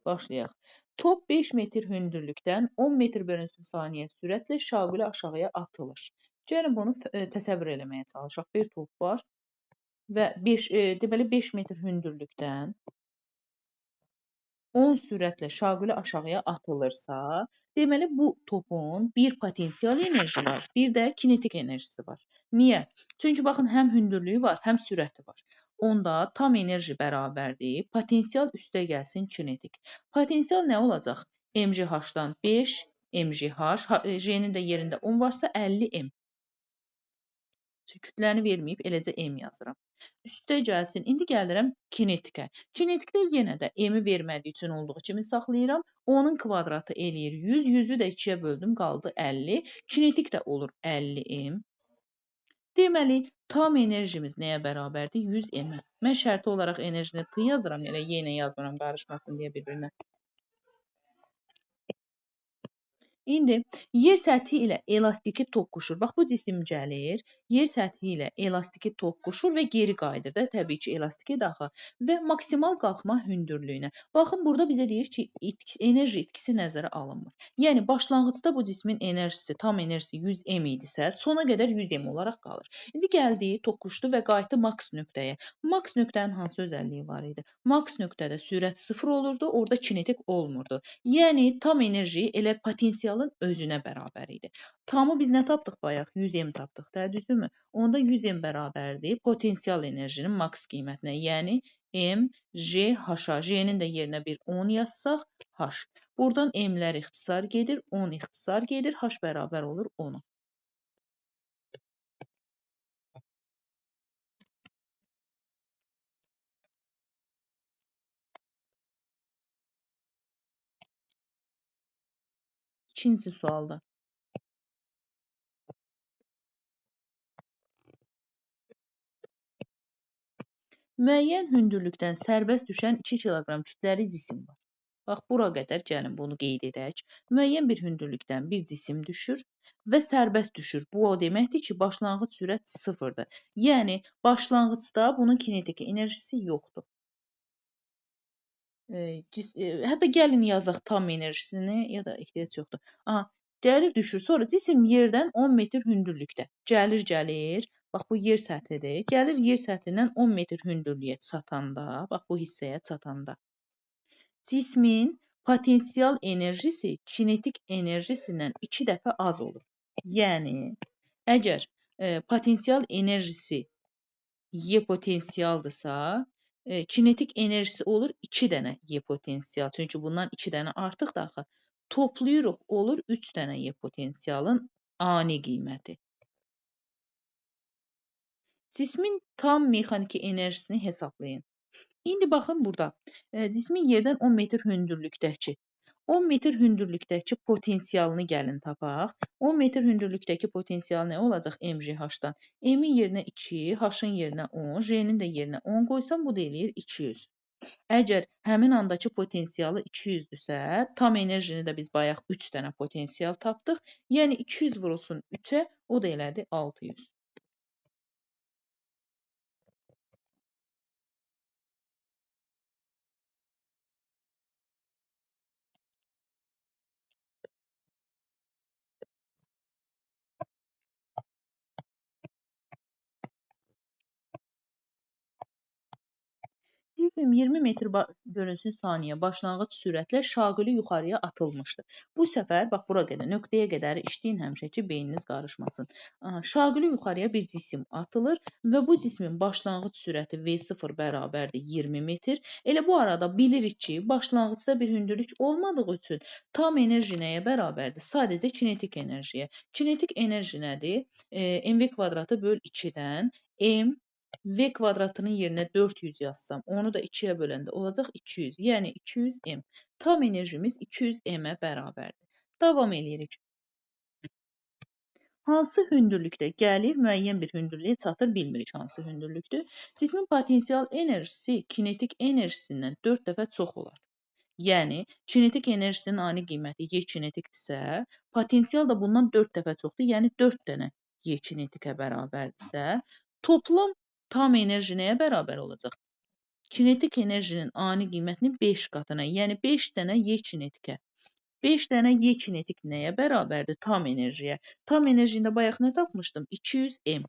Başlayaq. Top 5 metr hündürlükdən 10 metr bölünsün saniyə sürətlə şaquli aşağıya atılır. Gəlin bunu təsəvvür eləməyə çalışaq. Bir top var və deməli 5 metr hündürlükdən 10 sürətlə şaquli aşağıya atılırsa, deməli bu topun bir potensial enerji var, bir də kinetik enerjisi var. Niyə? Çünki baxın, həm hündürlüyü var, həm sürəti var. Onda tam enerji bərabərdir. Potensial üstə gəlsin kinetik. Potensial nə olacaq? mgh-dan 5 mgh, J-nin də yerində 10 varsa 50 m. Kütləni verməyib, eləcə m yazıram. Üstə gəlsin. İndi gəlirəm kinetikə. Kinetikdə yenə də m-i vermədiyi üçün olduğu kimi saxlayıram. Onun kvadratı eləyir 100. 100-ü də 2-yə böldüm, qaldı 50. Kinetik də olur 50 m. Deməli, tam enerjimiz nəyə bərabərdir? 100 m. Mən şərti olaraq enerjini t yazıram, elə yenə yazmıram, qarışmasın deyə bir-birinə. İndi yer səthi ilə elastiki toqquşur. Bax, bu cisim gəlir, yer səthi ilə elastiki toqquşur və geri qayıdır da, təbii ki, elastiki daxil və maksimal qalxma hündürlüyünə. Baxın, burada bizə deyir ki, enerji itkisi nəzərə alınmır. Yəni, başlanğıcda bu cismin enerjisi, tam enerjisi 100 m idisə, sona qədər 100 m olaraq qalır. İndi gəldi, toqquşdu və qayıtdı maks nöqtəyə. Maks nöqtənin hansı özəlliyi var idi? Maks nöqtədə sürət 0 olurdu, orada kinetik olmurdu. Yəni, tam enerji elə potensialın özünə bərabər idi. Tamı biz nə tapdıq bayaq? 100 m tapdıq da, düzdürmü? Onda 100 m bərabərdir potensial enerjinin maks qiymətinə. Yəni, m, j, h-a. J-nin də yerinə bir 10 yazsaq, h. Buradan m-lər ixtisar gedir, 10 ixtisar gedir, h bərabər olur 10-a. İkinci sualda. Müəyyən hündürlükdən sərbəst düşən 2 kiloqram kütləli cisim var. Bax, bura qədər gəlin bunu qeyd edək. Müəyyən bir hündürlükdən bir cisim düşür və sərbəst düşür. Bu o deməkdir ki, başlanğıc sürət 0-dır. Yəni, başlanğıcda bunun kinetik enerjisi yoxdur. Hətta gəlin yazaq tam enerjisini, ya da ehtiyac yoxdur. Gəlir, düşür. Sonra cisim yerdən 10 metr hündürlükdə. Gəlir. Bax, bu yer səthidir. Gəlir yer səthindən 10 metr hündürlüyə çatanda, bax, bu hissəyə çatanda. Cismin potensial enerjisi kinetik enerjisindən 2 dəfə az olur. Yəni, əgər potensial enerjisi Y potensialdırsa, kinetik enerjisi olur 2 dənə Y potensial. Çünki bundan 2 dənə artıq da axı. Toplayırıq, olur 3 dənə Y potensialın ani qiyməti. Cismin tam mexaniki enerjisini hesablayın. İndi baxın burada, cismin yerdən 10 metr hündürlükdəki, 10 metr hündürlükdəki potensialını gəlin tapaq. 10 metr hündürlükdəki potensial nə olacaq mgh-dan? M-in yerinə 2, h-ın yerinə 10, j-nin də yerinə 10 qoysam, bu da eləyir 200. Əgər həmin andakı potensialı 200-dürsə, tam enerjini də biz bayaq 3 dənə potensial tapdıq. Yəni, 200 vurulsun 3-ə, o da elədi 600. Cisim 20 metr bölünsün saniyə başlanğıc sürətlə şaquli yuxarıya atılmışdı. Bu səfər, bax, bura qədər, nöqtəyə qədər işləyin həmişə ki, beyniniz qarışmasın. Şaquli yuxarıya bir cisim atılır və bu cismin başlanğıc sürəti V0 bərabərdir 20 metr. Elə bu arada bilirik ki, başlanğıcda bir hündürlük olmadığı üçün tam enerji nəyə bərabərdir? Sadəcə kinetik enerjiyə. Kinetik enerji nədir? mv kvadratı böl 2-dən m V kvadratının yerinə 400 yazsam, onu da 2-yə böləndə olacaq 200. Yəni 200 m. Tam enerjimiz 200 m-ə bərabərdir. Davam edirik. Hansı hündürlükdə gəlir, müəyyən bir hündürlüyə çatır, bilmirik hansı hündürlükdür. Cismin potensial enerjisi kinetik enerjisindən 4 dəfə çox olar. Yəni, kinetik enerjisinin ani qiyməti Y kinetikdirsə, potensial da bundan 4 dəfə çoxdur. Yəni, 4 dənə Y kinetikə bərabərdirsə, toplam tam enerji nəyə bərabər olacaq? kinetik enerjinin ani qiymətinin 5 qatına, yəni 5 dənə Y kinetikə. 5 dənə Y kinetik nəyə bərabərdir? Tam enerjiyə. Tam enerjində bayaq nə tapmışdım? 200 M.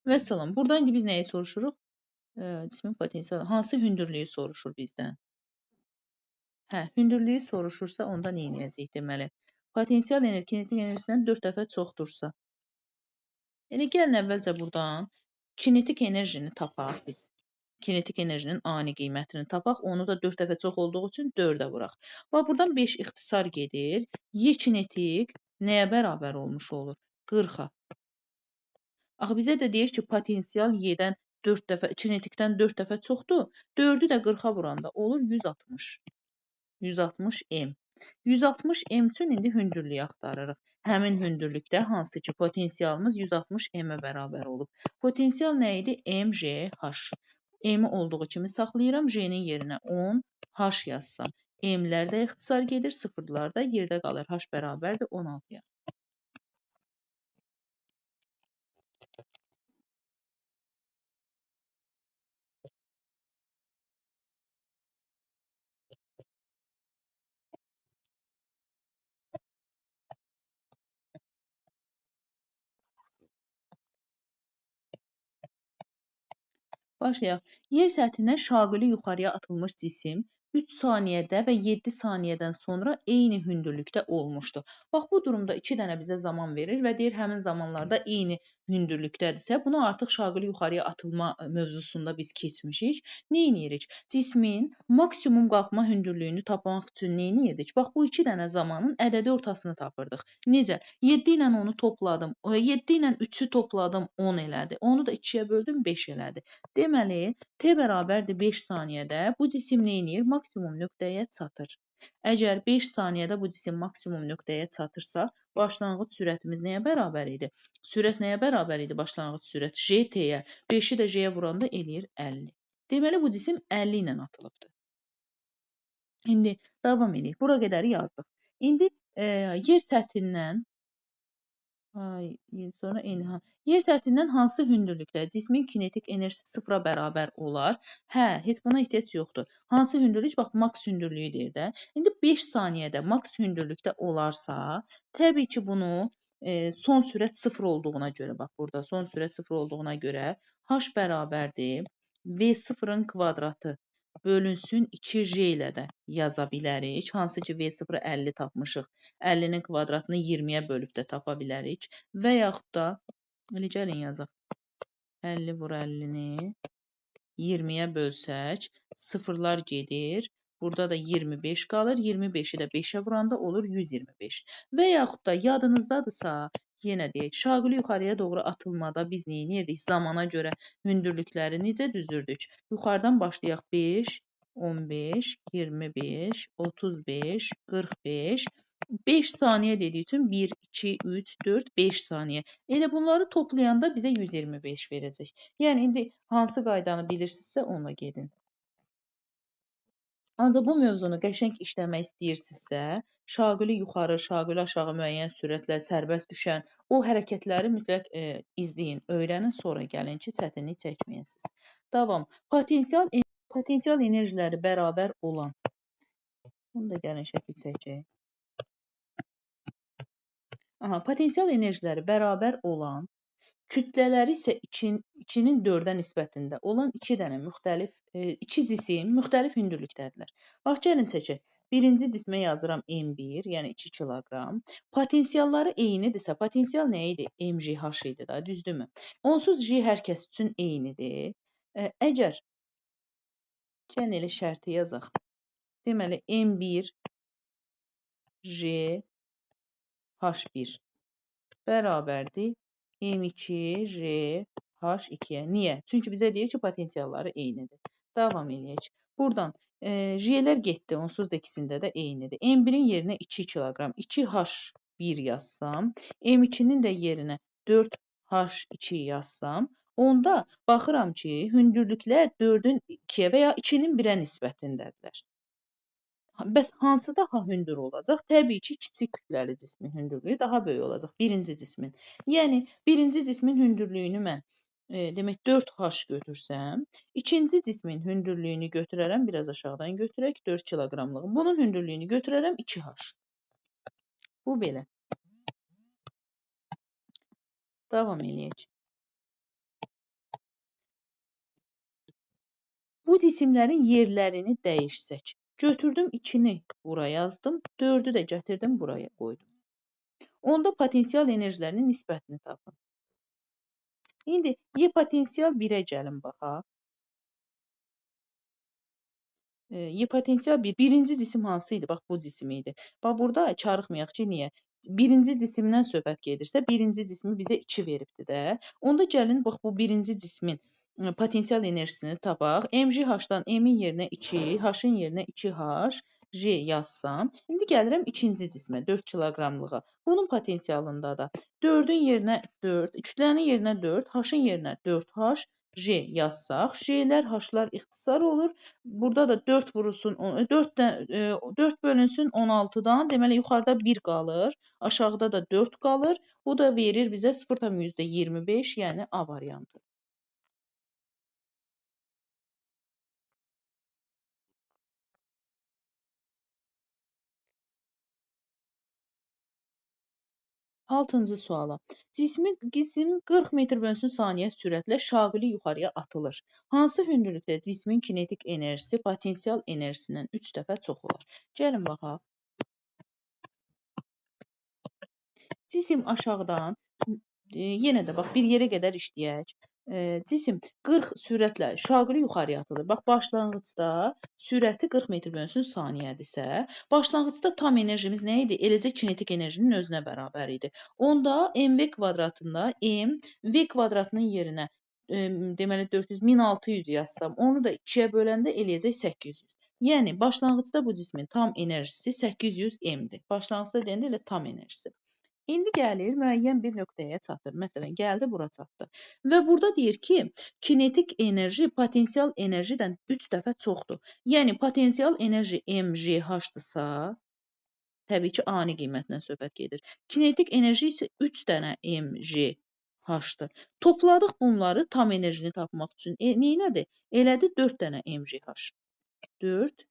Vəssalam. Burada indi biz nəyi soruşuruq? Cismin potensialı. Hansı hündürlüyü soruşur bizdən? Hə, hündürlüyü soruşursa, onda nə edəcəyik deməli? Potensial enerji kinetik enerjisindən 4 dəfə çoxdursa. Yəni, gəlin əvvəlcə buradan kinetik enerjini tapaq biz. Kinetik enerjinin ani qiymətini tapaq. Onu da 4 dəfə çox olduğu üçün 4-ə vuraq. Bax, buradan 5 ixtisar gedir. Y kinetik nəyə bərabər olmuş olur? 40-a. Axı, bizə də deyir ki, potensial Y-dən 4 dəfə, kinetikdən 4 dəfə çoxdur. 4-ü də 40-a vuranda olur 160. 160 M. 160 M üçün indi hündürlüyü axtarırıq. Həmin hündürlükdə hansı ki, potensialımız 160 M-ə bərabər olub. Potensial nə idi? MJH. M-i olduğu kimi saxlayıram. J-nin yerinə 10, H yazsam. M-lər də ixtisar gedir, sıfırlar da yerdə qalır. H bərabərdir 16-ya. Başlayaq. Yer səthindən şaquli yuxarıya atılmış cisim 3 saniyədə və 7 saniyədən sonra eyni hündürlükdə olmuşdu. Bax, bu durumda 2 dənə bizə zaman verir və deyir, həmin zamanlarda eyni hündürlükdədirsə, bunu artıq şaquli yuxarıya atılma mövzusunda biz keçmişik. Nə edirik? Cismin maksimum qalxma hündürlüyünü tapmaq üçün nə edirdik? Bax, bu 2 dənə zamanın ədədi ortasını tapırdıq. Necə? 7 ilə onu topladım, 7 ilə 3-ü topladım, 10 elədi. Onu da 2-yə böldüm, 5 elədi. Deməli, T bərabərdir 5 saniyədə bu cisim nə edir? Maksimum nöqtəyə çatır. Əgər 5 saniyədə bu cisim maksimum nöqtəyə çatırsa, başlanğıc sürətimiz nəyə bərabər idi? Sürət nəyə bərabər idi başlanğıc sürət? J-T-yə. 5-i də J-yə vuranda eləyir 50. Deməli, bu cisim 50 ilə atılıbdır. İndi davam edək. Bura qədəri yazdıq. İndi yer səthindən sonra eyni. Yer səthindən hansı hündürlükdə cismin kinetik enerjisi sıfıra bərabər olar? Hə, heç buna ehtiyac yoxdur. Hansı hündürlük? Bax, maks hündürlüyü deyir də. İndi 5 saniyədə maks hündürlükdə olarsa, təbii ki, bunu son sürət sıfır olduğuna görə, bax burada son sürət sıfır olduğuna görə H bərabərdir V0-ın kvadratı bölünsün 2J ilə də yaza bilərik. Hansı ki, V0-ı 50 tapmışıq. 50-nin kvadratını 20-yə bölüb də tapa bilərik. Və yaxud da, gəlin yazaq. 50 vur 50-ni 20-yə bölsək, sıfırlar gedir. Burada da 25 qalır. 25-i də 5-ə vuranda olur 125. Və yaxud da yadınızdadırsa, yenə deyək, şaquli yuxarıya doğru atılmada biz nə edirdik? Zamana görə hündürlükləri necə düzürdük? Yuxarıdan başlayaq 5, 15, 25, 35, 45, 5 saniyə dediyi üçün 1, 2, 3, 4, 5 saniyə. Elə bunları toplayanda bizə 125 verəcək. Yəni, indi hansı qaydanı bilirsinizsə, onunla gedin. Ancaq bu mövzunu qəşəng işləmək istəyirsinizsə, şaquli yuxarı, şaquli aşağı müəyyən sürətlə sərbəst düşən o hərəkətləri mütləq izləyin, öyrənin, sonra gəlin ki, çətinlik çəkməyəsiniz. Davam. Potensial enerjiləri bərabər olan. Bunu da gəlin şəkil çəkək. Potensial enerjiləri bərabər olan, kütlələri isə 2-nin 4-ə nisbətində olan 2 dənə müxtəlif, 2 cisim müxtəlif hündürlükdədirlər. Bax, gəlin çəkək. Birinci cismə yazıram M1, yəni 2 kiloqram. Potensialları eynidirsə, potensial nə idi? MJH idi da, düzdürmü? Onsuz J hər kəs üçün eynidir. Əgər, gəlin elə şərti yazaq. Deməli, M1, J, H1 bərabərdir. M2, J, H2-yə. Niyə? Çünki bizə deyir ki, potensialları eynidir. Davam edək. Buradan J-lər getdi, onsuz da ikisində də eynidir. M1-in yerinə 2 kiloqram, 2H1 yazsam, M2-nin də yerinə 4H2 yazsam, onda baxıram ki, hündürlüklər 4-ün 2-yə və ya 2-nin 1-ə nisbətindədirlər. Bəs hansı daha hündür olacaq? Təbii ki, kiçik kütləli cismin hündürlüyü daha böyük olacaq. Birinci cismin. Yəni, birinci cismin hündürlüyünü mən demək 4H götürsəm, ikinci cismin hündürlüyünü götürərəm, biraz aşağıdan götürək, 4 kiloqramlığın. Bunun hündürlüyünü götürərəm 2H. Bu belə. Davam eləyək. Bu cisimlərin yerlərini dəyişsək. Götürdüm 2-ni bura yazdım, 4-ü də gətirdim buraya qoydum. Onda potensial enerjilərinin nisbətini tapın. İndi Y potensial 1-ə gəlin baxaq. Y potensial 1. Birinci cisim hansı idi? Bax, bu cisim idi. Bax, burada çarıxmayaq ki, niyə? Birinci cisimdən söhbət gedirsə, birinci cismi bizə 2 veribdir də. Onda gəlin, bax, bu birinci cismin potensial enerjisini tapaq. MJH-dan M-in yerinə 2, H-ın yerinə 2H, J yazsam. İndi gəlirəm ikinci cismə, 4 kiloqramlığa. Bunun potensialında da 4-ün yerinə 4, kütlənin yerinə 4, H-ın yerinə 4H, J yazsaq, J'lər, H-lar ixtisar olur. Burada da 4 vurulsun, 4 bölünsün 16-dan, deməli yuxarıda 1 qalır, aşağıda da 4 qalır. Bu da verir bizə 0,25, yəni A variantı. Altıncı suala. Cism 40 metr bölünsün saniyə sürətlə şaquli yuxarıya atılır. Hansı hündürlükdə cismin kinetik enerjisi potensial enerjisindən 3 dəfə çox olar? Gəlin baxaq. Cisim aşağıdan, yenə də bax, bir yerə qədər işləyək. Cisim 40 sürətlə şaquli yuxarıya atılır. Bax, başlanğıcda sürəti 40 metr bölünsün saniyədirsə, başlanğıcda tam enerjimiz nə idi? Eləcə kinetik enerjinin özünə bərabər idi. Onda mv kvadratında m v kvadratının yerinə deməli 400, 1600 yazsam, onu da 2-yə böləndə eləyəcək 800. Yəni, başlanğıcda bu cismin tam enerjisi 800 m-dir. Başlanğıcda deyəndə elə tam enerjisi. İndi gəlir, müəyyən bir nöqtəyə çatır. Məsələn, gəldi, bura çatdı. Və burada deyir ki, kinetik enerji potensial enerjidən 3 dəfə çoxdur. Yəni, potensial enerji mgh-dırsa, təbii ki, ani qiymətdən söhbət gedir. Kinetik enerji isə 3 dənə mgh-dır. Topladıq bunları tam enerjini tapmaq üçün. Neynədir? Elədi 4 dənə mgh. 4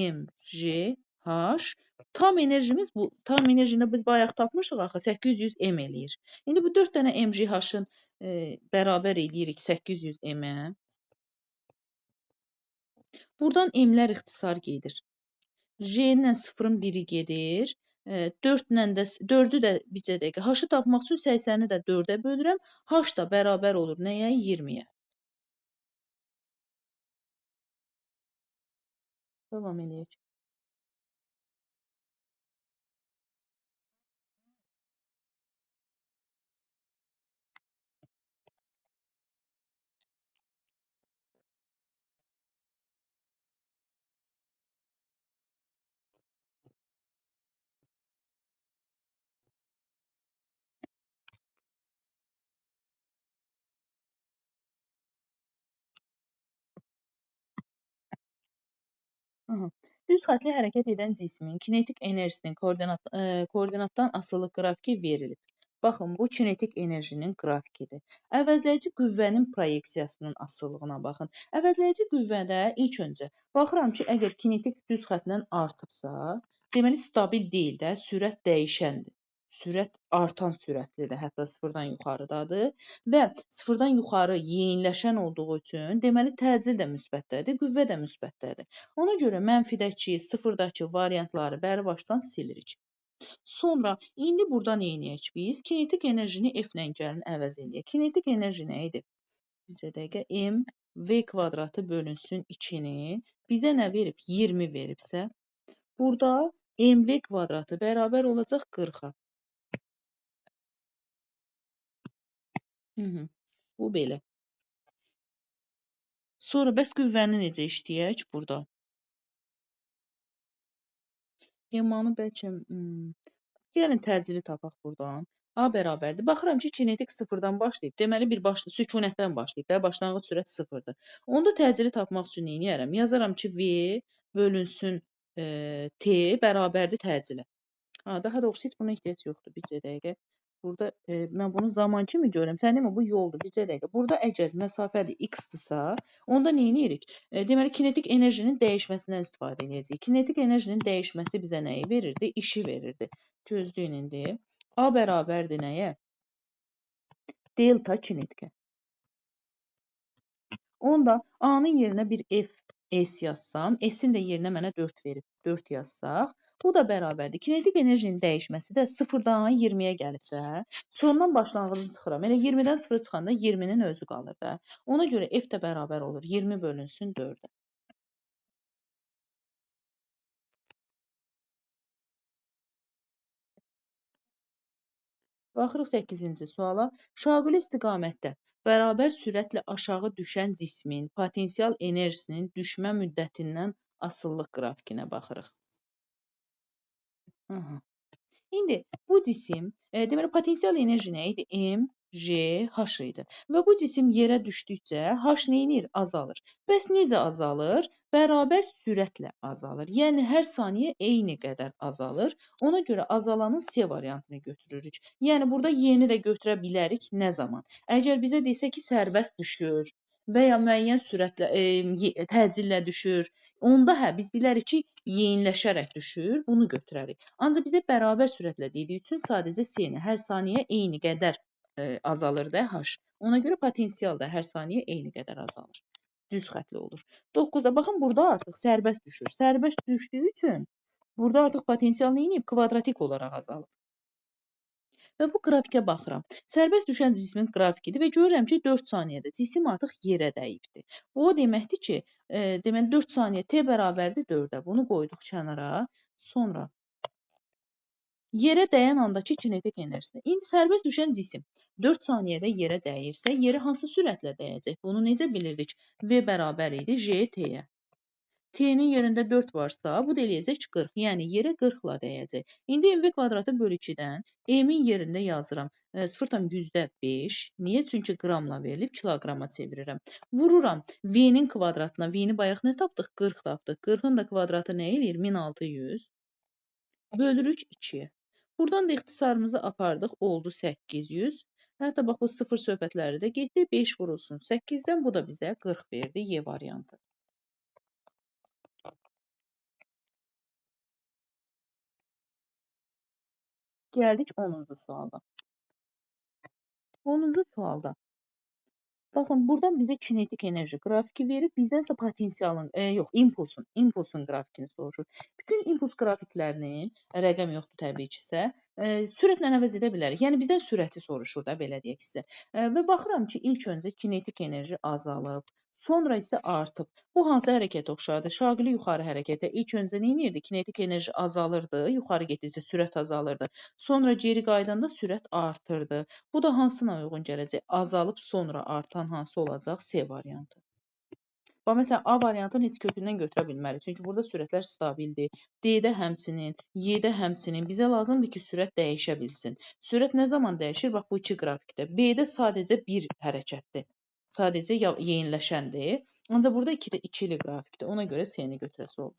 mgh. Tam enerjimiz bu. Tam enerjini biz bayaq tapmışıq axı 800 m eləyir. İndi bu 4 dənə mgh-ın bərabər eləyirik 800 m-ə. Buradan m-lər ixtisar gedir. J ilə 0-ın biri gedir. 4-ü də bizə dəqiqə. H-ı tapmaq üçün 80-i də 4-ə bölürəm. H da bərabər olur nəyə? 20-yə. Davam edək. Düz xətli hərəkət edən cismin kinetik enerjisinin koordinatdan asılı qrafiki verilib. Baxın, bu kinetik enerjinin qrafikidir. Əvəzləyici qüvvənin proyeksiyasının asılılığına baxın. Əvəzləyici qüvvədə ilk öncə baxıram ki, əgər kinetik düz xətlə artıbsa, deməli stabil deyil də, sürət dəyişəndir. Sürət artan sürətlidir, hətta sıfırdan yuxarıdadır və sıfırdan yuxarı yeyinləşən olduğu üçün deməli təcil də müsbətdədir, qüvvə də müsbətdədir. Ona görə mənfidəki, sıfırdakı variantları bəri başdan silirik. Sonra indi burada nə edək biz? Kinetik enerjini F-lə gəlin əvəz edək. Kinetik enerji nə idi? Bizə dəqiqə M V kvadratı bölünsün 2-ni bizə nə verib? 20 veribsə, burada MV kvadratı bərabər olacaq 40-a. Bu belə. Sonra bəs qüvvəni necə işləyək burada? Emanı bəlkə gəlin təcili tapaq buradan. A bərabərdir. Baxıram ki, kinetik sıfırdan başlayıb. Deməli bir sükunətdən başlayıb da, başlanğıc sürət sıfırdır. Onda təcili tapmaq üçün nə edərəm? Yazaram ki, V bölünsün T bərabərdir təcili. Daha doğrusu heç buna ehtiyac yoxdur. Bir dəqiqə. Burada mən bunu zaman kimi görürəm. Sən demə bu yoldur, bircə dəqiqə. Burada əgər məsafədir x-dırsa, onda nə edirik? Deməli kinetik enerjinin dəyişməsindən istifadə edəcəyik. Kinetik enerjinin dəyişməsi bizə nəyi verirdi? İşi verirdi. Gözləyin indi. A bərabərdir nəyə? Delta kinetikə. Onda A-nın yerinə bir F S yazsam, S-in də yerinə mənə 4 verib. 4 yazsaq, bu da bərabərdir. Kinetik enerjinin dəyişməsi də 0-dan 20-yə gəlibsə, sondan başlanğıcını çıxıram. Elə 20-dən 0 çıxanda 20-nin özü qalır da. Ona görə F də bərabər olur. 20 bölünsün 4-ə. Baxırıq 8-ci suala. Şaquli istiqamətdə bərabər sürətlə aşağı düşən cismin potensial enerjisinin düşmə müddətindən asıllıq qrafikinə baxırıq. Aha. İndi bu cisim, deməli potensial enerji nə idi? M, J, H idi. Və bu cisim yerə düşdükcə H neyinir? Azalır. Bəs necə azalır? Bərabər sürətlə azalır. Yəni hər saniyə eyni qədər azalır. Ona görə azalanın C variantını götürürük. Yəni burada Y-ni də götürə bilərik nə zaman? Əgər bizə desə ki, sərbəst düşür və ya müəyyən sürətlə, təcillə düşür, onda hə, biz bilərik ki, yeyinləşərək düşür, bunu götürərik. Ancaq bizə bərabər sürətlə dediyi üçün sadəcə C-ni hər saniyə eyni qədər azalır da H. Ona görə potensial da hər saniyə eyni qədər azalır. Düz xətli olur. 9-a baxın, burada artıq sərbəst düşür. Sərbəst düşdüyü üçün burada artıq potensial neyinib? Kvadratik olaraq azalır. Və bu qrafikə baxıram. Sərbəst düşən cismin qrafikidir və görürəm ki, 4 saniyədə cisim artıq yerə dəyibdir. Bu o deməkdir ki, deməli 4 saniyə T bərabərdir 4-ə. Bunu qoyduq kənara. Sonra yerə dəyən andakı kinetik enerjisi. İndi sərbəst düşən cisim 4 saniyədə yerə dəyirsə, yeri hansı sürətlə dəyəcək? Bunu necə bilirdik? V bərabər idi J T-yə. T-nin yerində 4 varsa, bu da eləyəcək 40. Yəni, yerə 40-la dəyəcək. İndi mv kvadratı bölü 2-dən m-in yerində yazıram 0,5. Niyə? Çünki qramla verilib, kiloqrama çevirirəm. Vururam v-nin kvadratına. V-ni bayaq nə tapdıq? 40 tapdıq. 40-ın da kvadratı nə eləyir? 1600. Bölürük 2-yə. Buradan da ixtisarımızı apardıq. Oldu 800. Hətta bax, bu 0 söhbətləri də getdi. 5 vurulsun 8-dən. Bu da bizə 40 verdi. Y variantı. Gəldik 10-cu sualda. 10-cu sualda. Baxın, buradan bizə kinetik enerji qrafiki verir. Bizdənsə potensialın, impulsun qrafikini soruşur. Bütün impuls qrafiklərinin, rəqəm yoxdur təbii ki isə, sürətlə əvəz edə bilərik. Yəni, bizdən sürəti soruşur da, belə deyək sizə. Və baxıram ki, ilk öncə kinetik enerji azalıb, sonra isə artıb. Bu hansı hərəkətə oxşardır? Şaquli yuxarı hərəkətə. İlk öncə nə edirdi? Kinetik enerji azalırdı, yuxarı getdikcə sürət azalırdı. Sonra geri qaydanda sürət artırdı. Bu da hansına uyğun gələcək? Azalıb sonra artan hansı olacaq? C variantı. Bax, məsələn, A variantını heç kökündən götürə bilmərik. Çünki burada sürətlər stabildir. D-də həmçinin, Y-də həmçinin. Bizə lazımdır ki, sürət dəyişə bilsin. Sürət nə zaman dəyişir? Bax, bu iki qrafikdə. B-də sadəcə bir hərəkətdir. Sadəcə yeyinləşəndir. Ancaq burada ikili qrafikdir. Ona görə C-ni götürəsi oldu.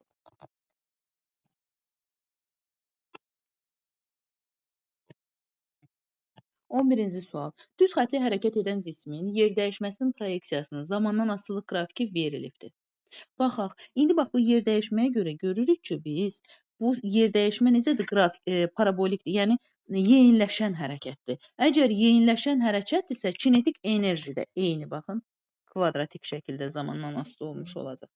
11-ci sual. Düz xətli hərəkət edən cismin yer dəyişməsinin proyeksiyasının zamandan asılı qrafiki verilibdir. Baxaq, indi bax bu yer dəyişməyə görə görürük ki, biz bu yer dəyişmə necədir? Parabolikdir, yəni yeyinləşən hərəkətdir. Əgər yeyinləşən hərəkətdirsə, kinetik enerji də eyni, baxın, kvadratik şəkildə zamandan asılı olmuş olacaq.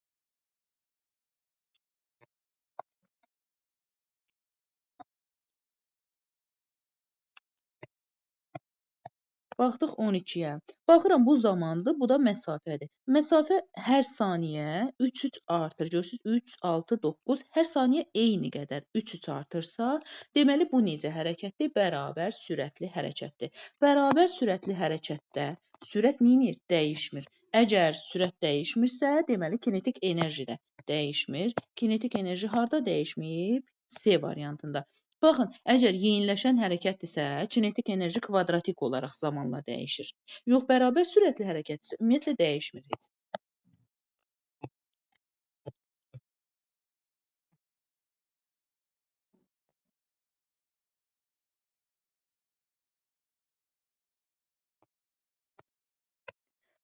Baxdıq 12-yə. Baxıram bu zamandır, bu da məsafədir. Məsafə hər saniyə 3 artır. Görürsünüz 3, 6, 9. Hər saniyə eyni qədər 3 artırsa, deməli bu necə hərəkətdir? Bərabər sürətli hərəkətdir. Bərabər sürətli hərəkətdə sürət neyinir? Dəyişmir. Əgər sürət dəyişmirsə, deməli kinetik enerji də dəyişmir. Kinetik enerji harda dəyişməyib? C variantında. Baxın, əgər yeyinləşən hərəkətdirsə, kinetik enerji kvadratik olaraq zamanla dəyişir. Yox, bərabər sürətli hərəkətdirsə, ümumiyyətlə dəyişmir heç.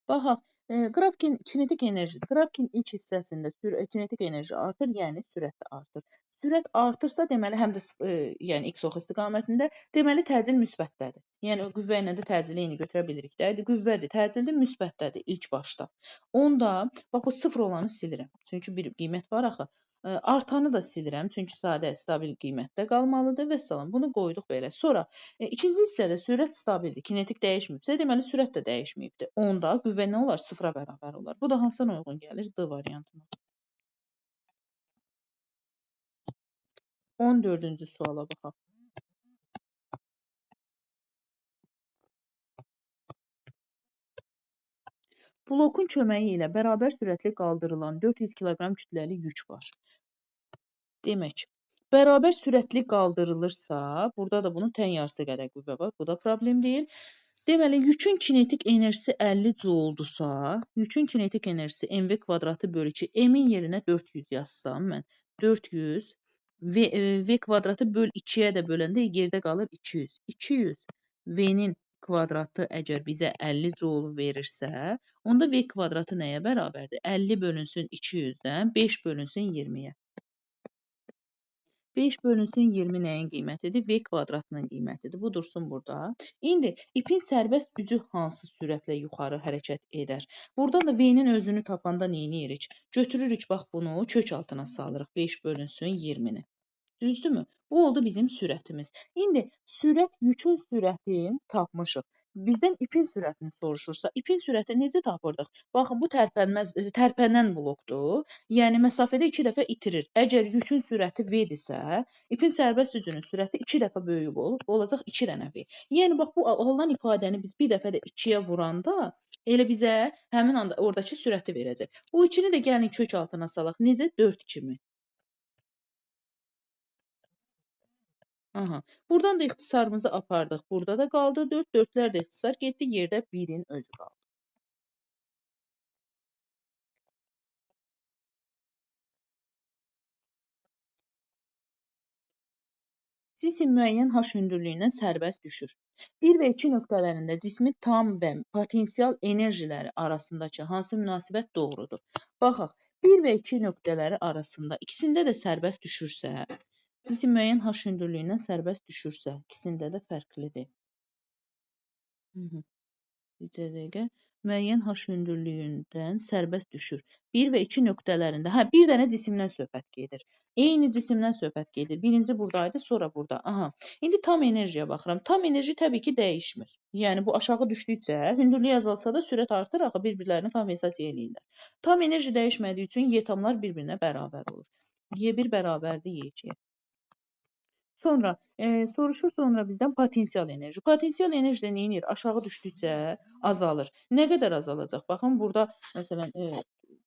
Baxaq, qrafikin kinetik enerji, qrafikin ilk hissəsində kinetik enerji artır, yəni sürət də artır. Sürət artırsa, deməli həm də yəni x ox istiqamətində, deməli təcil müsbətdədir. Yəni qüvvə ilə də təcili eyni götürə bilirik də. Qüvvədir, təcildir, müsbətdədir ilk başda. Onda bax bu 0 olanı silirəm. Çünki bir qiymət var axı. Artanı da silirəm, çünki sadə stabil qiymətdə qalmalıdır və salam. Bunu qoyduq belə. Sonra ikinci hissədə sürət stabildir, kinetik dəyişməyibsə, deməli sürət də dəyişməyibdir. Onda qüvvə nə olar? 0-a bərabər olar. Bu da hansına uyğun gəlir? D variantına. 14-cü suala baxaq. Blokun köməyi ilə bərabər sürətli qaldırılan 400 kq kütləli yük var. Demək, bərabər sürətli qaldırılırsa, burada da bunun tən yarısı qədər qüvvə var. Bu da problem deyil. Deməli, yükün kinetik enerjisi 50 jouldusa, yükün kinetik enerjisi mv kvadratı bölü 2, m-in yerinə 400 yazsam mən, 400 v kvadratı böl 2-yə də böləndə yerdə qalır 200. 200 v-nin kvadratı əgər bizə 50 joul verirsə, onda v kvadratı nəyə bərabərdir? 50 bölünsün 200-dən 5 bölünsün 20-yə. 5 bölünsün 20 nəyin qiymətidir? V kvadratının qiymətidir. Bu dursun burada. İndi ipin sərbəst gücü hansı sürətlə yuxarı hərəkət edər? Buradan da V-nin özünü tapanda nə edirik? Götürürük bax bunu, kök altına salırıq. 5 bölünsün 20-ni. Düzdürmü? Bu oldu bizim sürətimiz. İndi sürət, yükün sürətini tapmışıq. Bizdən ipin sürətini soruşursa, ipin sürətini necə tapırdıq? Baxın, bu tərpənən blokdur. Yəni, məsafədə 2 dəfə itirir. Əgər yükün sürəti V-dirsə, ipin sərbəst gücünün sürəti 2 dəfə böyük olacaq 2 dənə V. Yəni, bax, bu alınan ifadəni biz bir dəfə də 2-yə vuranda, elə bizə həmin anda oradakı sürəti verəcək. Bu 2-ni də gəlin kök altına salaq. Necə? 4 kimi. Aha. Buradan da ixtisarımızı apardıq. Burada da qaldı 4. 4'lər də ixtisar getdi. Yerdə 1-in özü qaldı. Cisim müəyyən H hündürlüyündən sərbəst düşür. 1 və 2 nöqtələrində cismin tam və potensial enerjiləri arasındakı hansı münasibət doğrudur? Baxaq, 1 və 2 nöqtələri arasında ikisində də sərbəst düşürsə, cisim müəyyən H hündürlüyündən sərbəst düşürsə, ikisində də fərqlidir. Bir dəqiqə. Müəyyən H hündürlüyündən sərbəst düşür. 1 və 2 nöqtələrində. Hə, bir dənə cisimdən söhbət gedir. Eyni cisimdən söhbət gedir. Birinci buradaydı, sonra burada. Aha. İndi tam enerjiyə baxıram. Tam enerji təbii ki, dəyişmir. Yəni, bu aşağı düşdükcə, hündürlük azalsa da sürət artır, axı bir-birlərini kompensasiya eləyirlər. Tam enerji dəyişmədiyi üçün Y-tamlar bir-birinə bərabər olur. Y1 bərabərdir Y2-yə. Sonra soruşur bizdən potensial enerji. Potensial enerji də nə edir? Aşağı düşdükcə azalır. Nə qədər azalacaq? Baxın, burada məsələn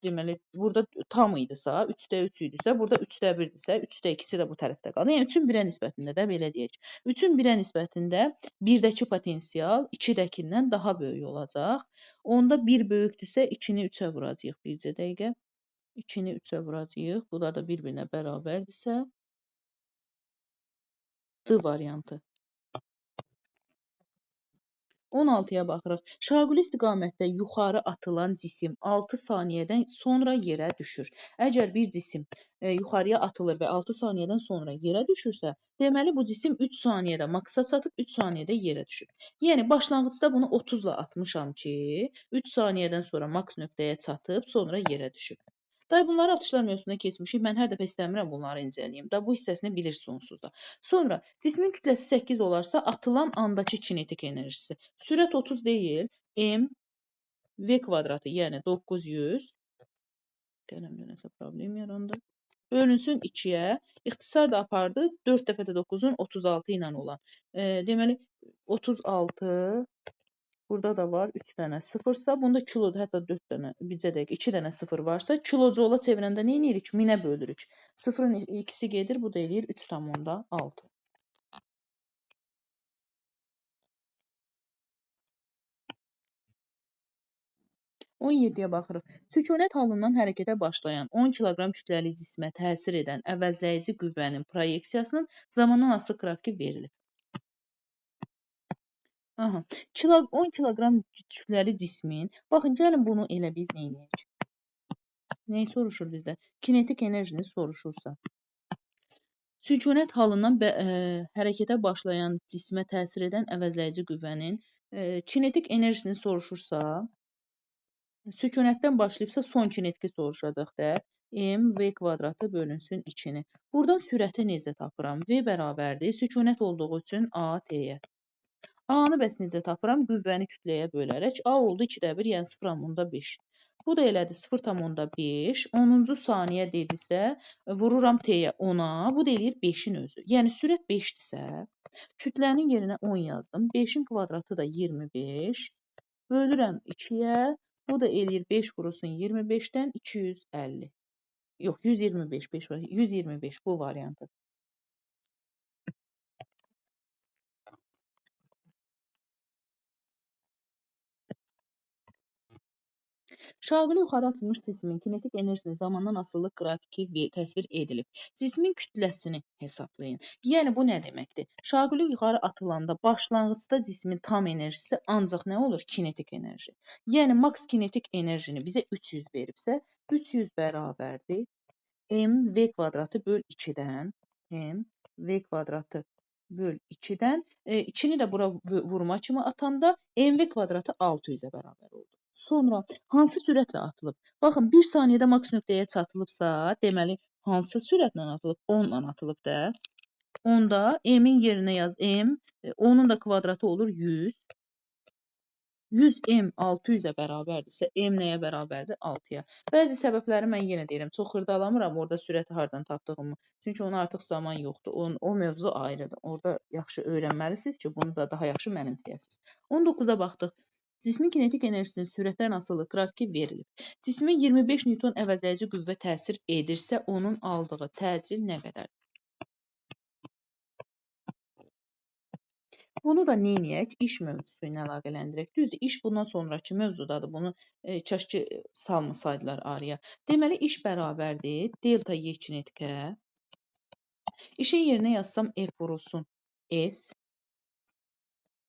deməli burada tam idisə, 3/3 idisə, burada 3/1-dirsə, 3/2-si də bu tərəfdə qalır. Yəni 3-ün 1-ə nisbətində də belə deyək. 3-ün 1-ə nisbətində 1-dəki potensial 2-dəkindən daha böyük olacaq. Onda 1 böyükdürsə 2-ni 3-ə vuracağıq bircə dəqiqə. 2-ni 3-ə vuracağıq. Bunlar da bir-birinə bərabərdirsə, D variantı. 16-ya baxırıq. Şaquli istiqamətdə yuxarı atılan cisim 6 saniyədən sonra yerə düşür. Əgər bir cisim yuxarıya atılır və 6 saniyədən sonra yerə düşürsə, deməli bu cisim 3 saniyədə maksa çatıb, 3 saniyədə yerə düşür. Yəni başlanğıcda bunu 30-la atmışam ki, 3 saniyədən sonra maks nöqtəyə çatıb, sonra yerə düşüb. Day bunları atışlar mövzusuna keçmişik. Mən hər dəfə istəmirəm bunları incələyim. Da bu hissəsini bilirsiniz onsuz da. Sonra cismin kütləsi 8 olarsa atılan andakı kinetik enerjisi. Sürət 30 deyil, m v kvadratı, yəni 900. Qələmdə nəsə problem yarandı. Bölünsün 2-yə. İxtisar da apardı. 4 dəfə də 9-un 36 ilə olan. Deməli 36. Burada da var 3 dənə sıfırsa, bunda kilodur, hətta 4 dənə, bircə dəqiqə, 2 dənə sıfır varsa, kilojoula çevirəndə nə edirik? 1000-ə bölürük. Sıfırın ikisi gedir, bu da eləyir 3,6. 17-yə baxırıq. Sükunət halından hərəkətə başlayan 10 kiloqram kütləli cismə təsir edən əvəzləyici qüvvənin proyeksiyasının zamandan asılı qrafiki verilir. Aha. 10 kiloqram kütləli cismin. Baxın, gəlin bunu elə biz neynəyək? Nəyi soruşur bizdə? Kinetik enerjini soruşursa. Sükunət halından hərəkətə başlayan cismə təsir edən əvəzləyici qüvvənin kinetik enerjisini soruşursa, sükunətdən başlayıbsa son kinetiki soruşacaq da. M v kvadratı bölünsün 2-ni. Buradan sürəti necə tapıram? V bərabərdir. Sükunət olduğu üçün A t-yə. A-nı bəs necə tapıram? Qüvvəni kütləyə bölərək. A oldu 2-də 1, yəni 0,5. Bu da elədi 0,5. 10-cu saniyə dedisə, vururam t-yə 10-a. Bu da eləyir 5-in özü. Yəni sürət 5-dirsə, kütlənin yerinə 10 yazdım. 5-in kvadratı da 25. Bölürəm 2-yə. Bu da eləyir 5 vurulsun 25-dən 250. Yox, 125. 5 var. 125 bu variantı. Şaquli yuxarı atılmış cismin kinetik enerjisinin zamandan asılılıq qrafiki təsvir edilib. Cismin kütləsini hesablayın. Yəni bu nə deməkdir? Şaquli yuxarı atılanda başlanğıcda cismin tam enerjisi ancaq nə olur? Kinetik enerji. Yəni maks kinetik enerjini bizə 300 veribsə, 300 bərabərdir mv kvadratı böl 2-dən. mv kvadratı böl 2-dən. 2-ni də bura vurma kimi atanda mv kvadratı 600-ə bərabər oldu. Sonra hansı sürətlə atılıb? Baxın, 1 saniyədə maks nöqtəyə çatılıbsa, deməli, hansı sürətlə atılıb? 10 ilə atılıb da. Onda m-in yerinə yaz m, onun da kvadratı olur 100. 100m 600-ə bərabərdirsə, m nəyə bərabərdir? 6-ya. Bəzi səbəbləri mən yenə deyirəm, çox xırdalamıram orada sürəti hardan tapdığımı. Çünki ona artıq zaman yoxdur. O mövzu ayrıdır. Orada yaxşı öyrənməlisiniz ki, bunu da daha yaxşı mənimsəyəsiniz. 19-a baxdıq. Cismin kinetik enerjisinin sürətdən asılı qrafiki verilib. Cismin 25 Newton əvəzləyici qüvvə təsir edirsə, onun aldığı təcil nə qədərdir? Bunu da neyniyək? İş mövzusu ilə əlaqələndirək. Düzdür, iş bundan sonraki mövzudadır. Bunu kaş ki salmasaydılar araya. Deməli, iş bərabərdir. Delta Y kinetikə. İşin yerinə yazsam F vurulsun S.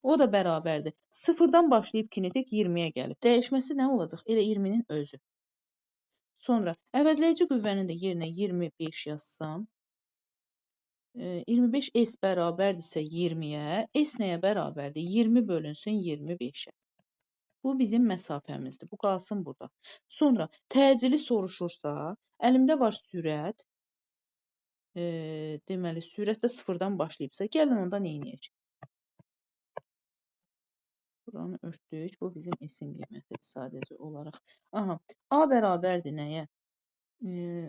O da bərabərdir. Sıfırdan başlayıb kinetik 20-yə gəlib. Dəyişməsi nə olacaq? Elə 20-nin özü. Sonra əvəzləyici qüvvənin də yerinə 25 yazsam. 25 S bərabərdirsə 20-yə. S nəyə bərabərdir? 20 bölünsün 25-ə. Bu bizim məsafəmizdir. Bu qalsın burada. Sonra təcili soruşursa, əlimdə var sürət. Deməli, sürət də sıfırdan başlayıbsa, gəlin onda neyniyək? Buranı örtdük. Bu bizim S-in qiymətidir sadəcə olaraq. Aha, A bərabərdir nəyə?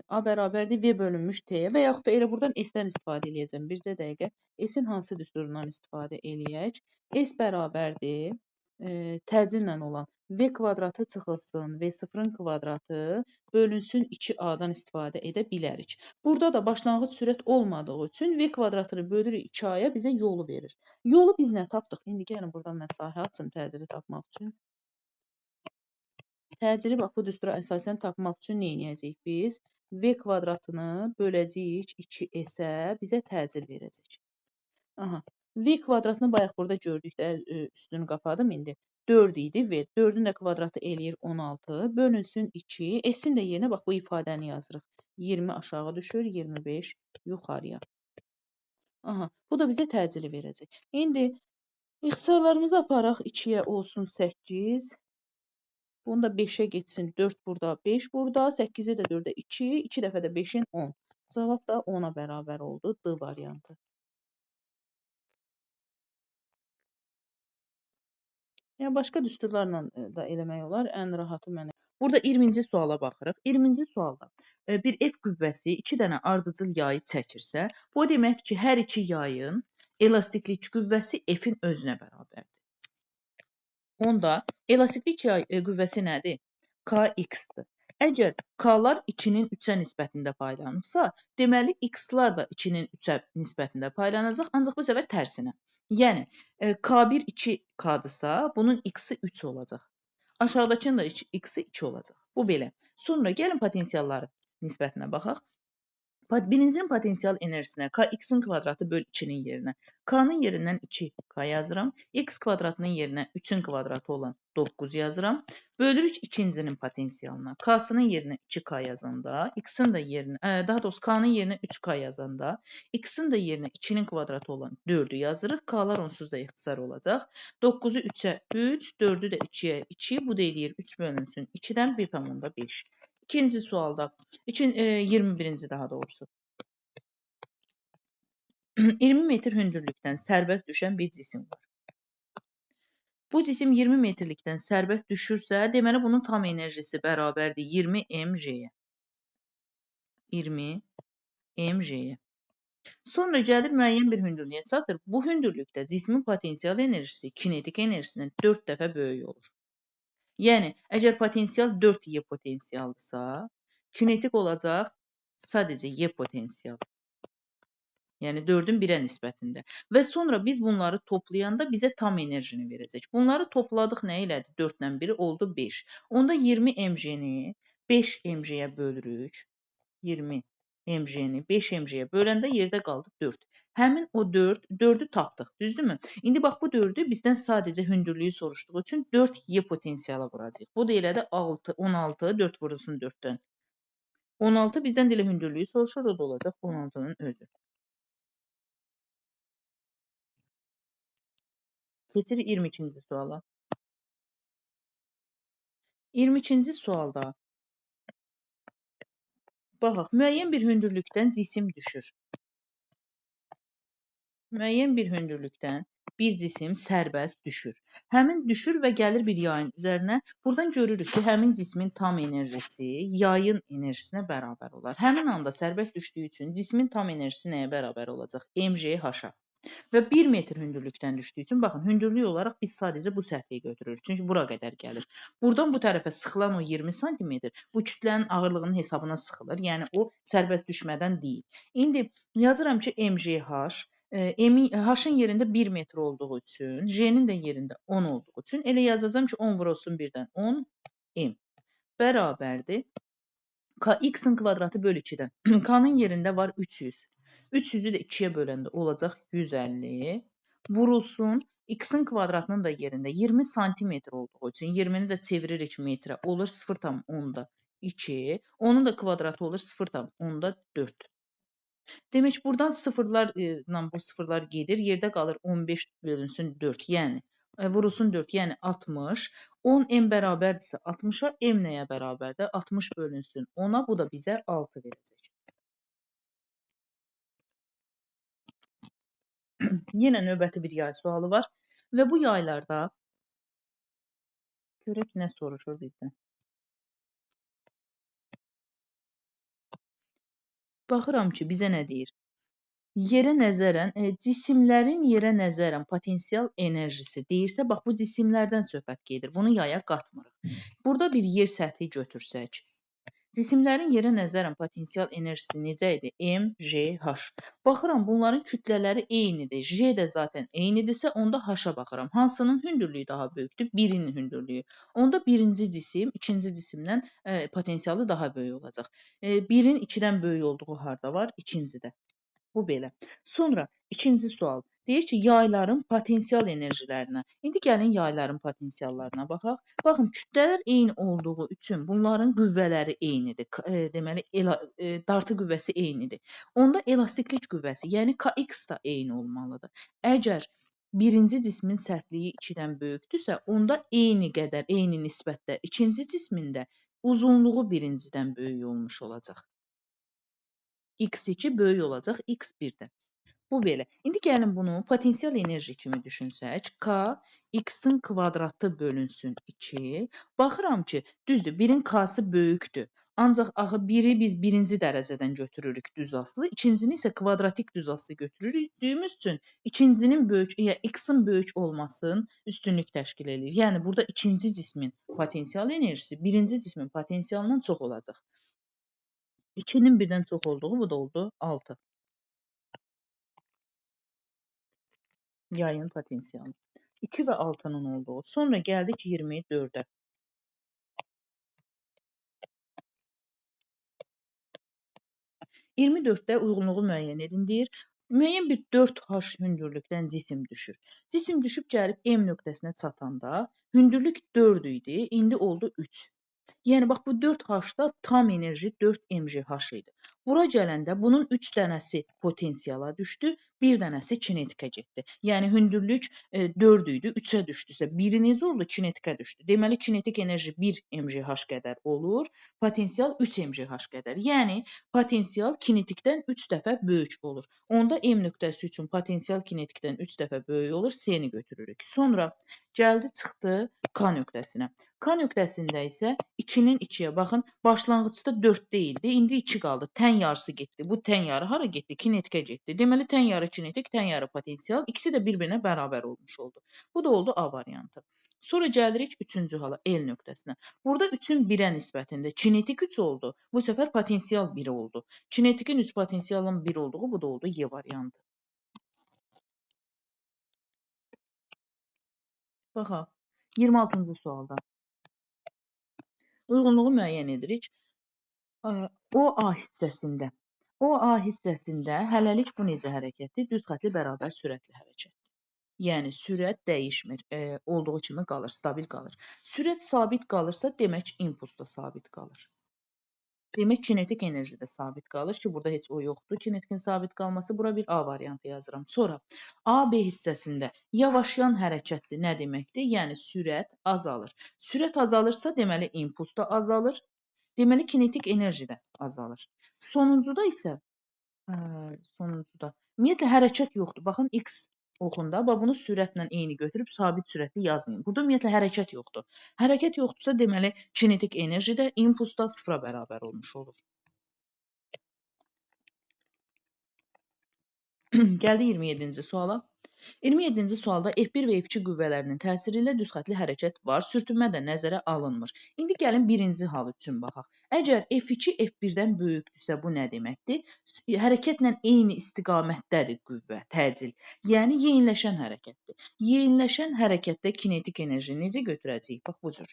A bərabərdir V bölünmüş T-yə və yaxud da elə buradan S-dən istifadə edəcəm. Bircə dəqiqə S-in hansı düsturundan istifadə eləyək? S bərabərdir təcillə olan V kvadratı çıxılsın, V0-ın kvadratı bölünsün 2A-dan istifadə edə bilərik. Burada da başlanğıc sürət olmadığı üçün V kvadratını bölürük 2A-ya bizə yolu verir. Yolu biz nə tapdıq? İndi gəlin buradan mən sahə açım təcili tapmaq üçün. Təcili bax bu düstura əsasən tapmaq üçün nə edəcəyik biz? V kvadratını böləcəyik 2S-ə bizə təcil verəcək. Aha. V kvadratını bayaq burada gördük də üstünü qapadım indi. 4 idi V. 4-ün də kvadratı eləyir 16. Bölünsün 2. S-in də yerinə bax bu ifadəni yazırıq. 20 aşağı düşür, 25 yuxarıya. Aha. Bu da bizə təcili verəcək. İndi ixtisarlarımızı aparaq 2-yə olsun 8. Bunu da 5-ə geçsin. 4 burada, 5 burada. 8-i də 4-ə 2. 2 dəfə də 5-in 10. Cavab da 10-a bərabər oldu. D variantı. Yəni başqa düsturlarla da eləmək olar. Ən rahatı mənə. Burada 20-ci suala baxırıq. 20-ci sualda bir F qüvvəsi 2 dənə ardıcıl yayı çəkirsə, bu deməkdir ki, hər iki yayın elastiklik qüvvəsi F-in özünə bərabərdir. Onda elastiklik yay qüvvəsi nədir? Kx-dir. Əgər K-lar 2-nin 3-ə nisbətində paylanıbsa, deməli X-lar da 2-nin 3-ə nisbətində paylanacaq, ancaq bu səfər tərsinə. Yəni, K1 2K-dırsa, bunun X-i 3 olacaq. Aşağıdakının da X-i 2 olacaq. Bu belə. Sonra gəlin potensialları nisbətinə baxaq. Birincinin potensial enerjisinə x-in kvadratı böl 2-nin yerinə k-nın yerindən 2k yazıram. X kvadratının yerinə 3-ün kvadratı olan 9 yazıram. Bölürük ikincinin potensialına. K-sının yerinə 2k yazanda, x-in də yerinə, daha doğrusu k-nın yerinə 3k yazanda, x-in də yerinə 2-nin kvadratı olan 4-ü yazırıq. K-lar onsuz da ixtisar olacaq. 9-u 3-ə 3, 4-ü də 2-yə 2. Bu da eləyir 3 bölünsün 2-dən 1,5. İkinci sualda, 21-ci daha doğrusu. 20 metr hündürlükdən sərbəst düşən bir cisim var. Bu cisim 20 metrlikdən sərbəst düşürsə, deməli bunun tam enerjisi bərabərdir 20 mj-yə. 20 mj-yə. Sonra gəlir müəyyən bir hündürlüyə çatır. Bu hündürlükdə cismin potensial enerjisi kinetik enerjisindən 4 dəfə böyük olur. Yəni, əgər potensial 4y potensialdırsa, kinetik olacaq sadəcə y potensial. Yəni 4-ün 1-ə nisbətində. Və sonra biz bunları toplayanda bizə tam enerjini verəcək. Bunları topladıq nə elədi? 4-lə 1 oldu 5. Onda 20 mj-ni 5 mj-yə bölürük. 20 mj-ni 5 mj-yə böləndə yerdə qaldı 4. Həmin o 4-ü tapdıq, düzdürmü? İndi bax bu 4-ü bizdən sadəcə hündürlüyü soruşduğu üçün 4y potensiala vuracaq. Bu da elədi 6, 16, 4 vurulsun 4-dən. 16 bizdən də elə hündürlüyü soruşur, o da olacaq 16-nın özü. Keçirik 22-ci suala. 22-ci sualda baxaq, müəyyən bir hündürlükdən cisim düşür. Müəyyən bir hündürlükdən bir cisim sərbəst düşür. Həmin düşür və gəlir bir yayın üzərinə. Buradan görürük ki, həmin cismin tam enerjisi yayın enerjisinə bərabər olar. Həmin anda sərbəst düşdüyü üçün cismin tam enerjisi nəyə bərabər olacaq? mj/h-a. Və 1 metr hündürlükdən düşdüyü üçün, baxın, hündürlük olaraq biz sadəcə bu səthiyi götürürük. Çünki bura qədər gəlir. Buradan bu tərəfə sıxılan o 20 sm bu kütlənin ağırlığının hesabına sıxılır. Yəni, o sərbəst düşmədən deyil. İndi yazıram ki, mjh, h-ın yerində 1 metr olduğu üçün, j-nin də yerində 10 olduğu üçün, elə yazacağım ki, 10 vurulsun 1-dən 10 m bərabərdir. X-in kvadratı böl 2-dən. K-nın yerində var 300. 300-ü də 2-yə böləndə olacaq 150. Vurulsun. X-in kvadratının da yerində 20 santimetr olduğu üçün 20-ni də çeviririk metrə. Olur 0,2. Onun da kvadratı olur 0,4. Demək, buradan sıfırlarla bu sıfırlar gedir. Yerdə qalır 15 bölünsün 4. Yəni, vurulsun 4, yəni 60. 10 m bərabərdirsə 60-a, m nəyə bərabərdir? 60 bölünsün 10-a, bu da bizə 6 verəcək. Yenə növbəti bir yay sualı var və bu yaylarda görək nə soruşur bizdən. Baxıram ki, bizə nə deyir? Yerə nəzərən, cisimlərin yerə nəzərən potensial enerjisi deyirsə, bax bu cisimlərdən söhbət gedir. Bunu yaya qatmırıq. Burada bir yer səthi götürsək, cisimlərin yerə nəzərən potensial enerjisi necə idi? M, J, H. Baxıram, bunların kütlələri eynidir. J də zaten eynidirsə, onda H-a baxıram. Hansının hündürlüyü daha böyükdür? Birinin hündürlüyü. Onda birinci cisim, ikinci cisimdən potensialı daha böyük olacaq. Birin 2-dən böyük olduğu harda var? İkincidə. Bu belə. Sonra ikinci sual. Deyir ki, yayların potensial enerjilərinə. İndi gəlin yayların potensiallarına baxaq. Baxın, kütlələr eyni olduğu üçün bunların qüvvələri eynidir. Deməli, dartı qüvvəsi eynidir. Onda elastiklik qüvvəsi, yəni Kx da eyni olmalıdır. Əgər birinci cismin sərtliyi 2-dən böyükdürsə, onda eyni qədər, eyni nisbətdə ikinci cismində uzunluğu birincidən böyük olmuş olacaq. X2 böyük olacaq X1-dən. Bu belə. İndi gəlin bunu potensial enerji kimi düşünsək. K, X-in kvadratı bölünsün 2. Baxıram ki, düzdür, birin K-sı böyükdür. Ancaq axı biri biz birinci dərəcədən götürürük düz aslı, ikincini isə kvadratik düz aslı götürürdüyümüz üçün ikincinin böyük, ya X-in böyük olmasının üstünlük təşkil edir. Yəni, burada ikinci cismin potensial enerjisi birinci cismin potensialından çox olacaq. 2-nin birdən çox olduğu, bu da oldu 6. Yayın potensialı. 2 və 6-nın olduğu. Sonra gəldik 24-ə. 24-də uyğunluğu müəyyən edin deyir. Müəyyən bir 4H hündürlükdən cisim düşür. Cisim düşüb gəlib M nöqtəsinə çatanda hündürlük 4 idi, indi oldu 3. Yəni bax bu 4H-da tam enerji 4 mgh idi. Bura gələndə bunun 3 dənəsi potensiala düşdü, bir dənəsi kinetikə getdi. Yəni hündürlük 4 idi, 3-ə düşdüsə, biri necə oldu? Kinetikə düşdü. Deməli kinetik enerji 1 mgh qədər olur, potensial 3 mgh qədər. Yəni potensial kinetikdən 3 dəfə böyük olur. Onda M nöqtəsi üçün potensial kinetikdən 3 dəfə böyük olur, C-ni götürürük. Sonra gəldi çıxdı K nöqtəsinə. K nöqtəsində isə 2-nin 2-yə baxın, başlanğıcda 4 değildi, indi 2 qaldı. Tən yarısı getdi. Bu tən yarı hara getdi? Kinetikə getdi. Deməli tən yarı kinetik, tən yarı potensial, ikisi də bir-birinə bərabər olmuş oldu. Bu da oldu A variantı. Sonra gəlirik 3-cü hala, L nöqtəsinə. Burada 3-ün 1-ə nisbətində kinetik 3 oldu. Bu səfər potensial 1 oldu. Kinetikin 3, potensialın 1 olduğu, bu da oldu Y variantı. Baxaq, 26-cı sualda. Uyğunluğu müəyyən edirik. O A hissəsində. O A hissəsində hələlik bu necə hərəkətdir? Düz xətli bərabər sürətli hərəkət. Yəni sürət dəyişmir, olduğu kimi qalır, stabil qalır. Sürət sabit qalırsa, demək impuls da sabit qalır. Demək kinetik enerji də sabit qalır ki, burada heç o yoxdur. Kinetikin sabit qalması, bura bir A variantı yazıram. Sonra AB hissəsində yavaşlayan hərəkətdir. Nə deməkdir? Yəni sürət azalır. Sürət azalırsa, deməli impuls da azalır. Deməli kinetik enerji də azalır. Sonuncuda isə ümumiyyətlə hərəkət yoxdur. Baxın X oxunda, bax bunu sürətlə eyni götürüb sabit sürətli yazmayın. Burada ümumiyyətlə hərəkət yoxdur. Hərəkət yoxdursa, deməli kinetik enerji də impuls da sıfıra bərabər olmuş olur. Gəldi 27-ci suala. 27-ci sualda F1 və F2 qüvvələrinin təsiri ilə düzxətli hərəkət var, sürtünmə də nəzərə alınmır. İndi gəlin birinci hal üçün baxaq. Əgər F2 F1-dən böyükdürsə, bu nə deməkdir? Hərəkətlə eyni istiqamətdədir qüvvə, təcil. Yəni yeyinləşən hərəkətdir. Yeyinləşən hərəkətdə kinetik enerji necə götürəcəyik? Bax bu cür.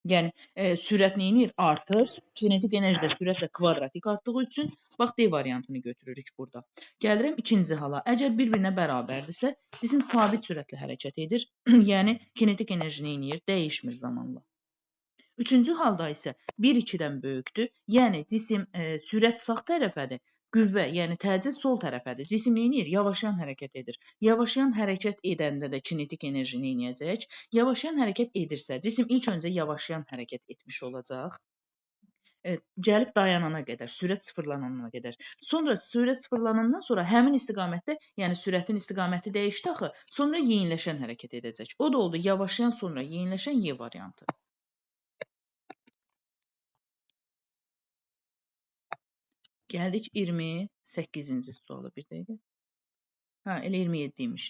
Yəni sürət neyinir? Artır. Kinetik enerji də sürətlə kvadratik artdığı üçün bax D variantını götürürük burada. Gəlirəm ikinci hala. Əgər bir-birinə bərabərdirsə, cisim sabit sürətlə hərəkət edir. Yəni kinetik enerji neyinir? Dəyişmir zamanla. Üçüncü halda isə 1-2-dən böyükdür. Yəni cisim sürət sağ tərəfədir. Qüvvə, yəni təcil sol tərəfədir. Cisim neyinir? Yavaşlayan hərəkət edir. Yavaşlayan hərəkət edəndə də kinetik enerji neyniyəcək? Yavaşlayan hərəkət edirsə, cisim ilk öncə yavaşlayan hərəkət etmiş olacaq. Gəlib dayanana qədər, sürət sıfırlanana qədər. Sonra sürət sıfırlanandan sonra həmin istiqamətdə, yəni sürətin istiqaməti dəyişdi axı, sonra yeyinləşən hərəkət edəcək. O da oldu yavaşlayan sonra yeyinləşən Y variantı. Gəldik 28-ci suala bir dəqiqə. Elə 27 imiş.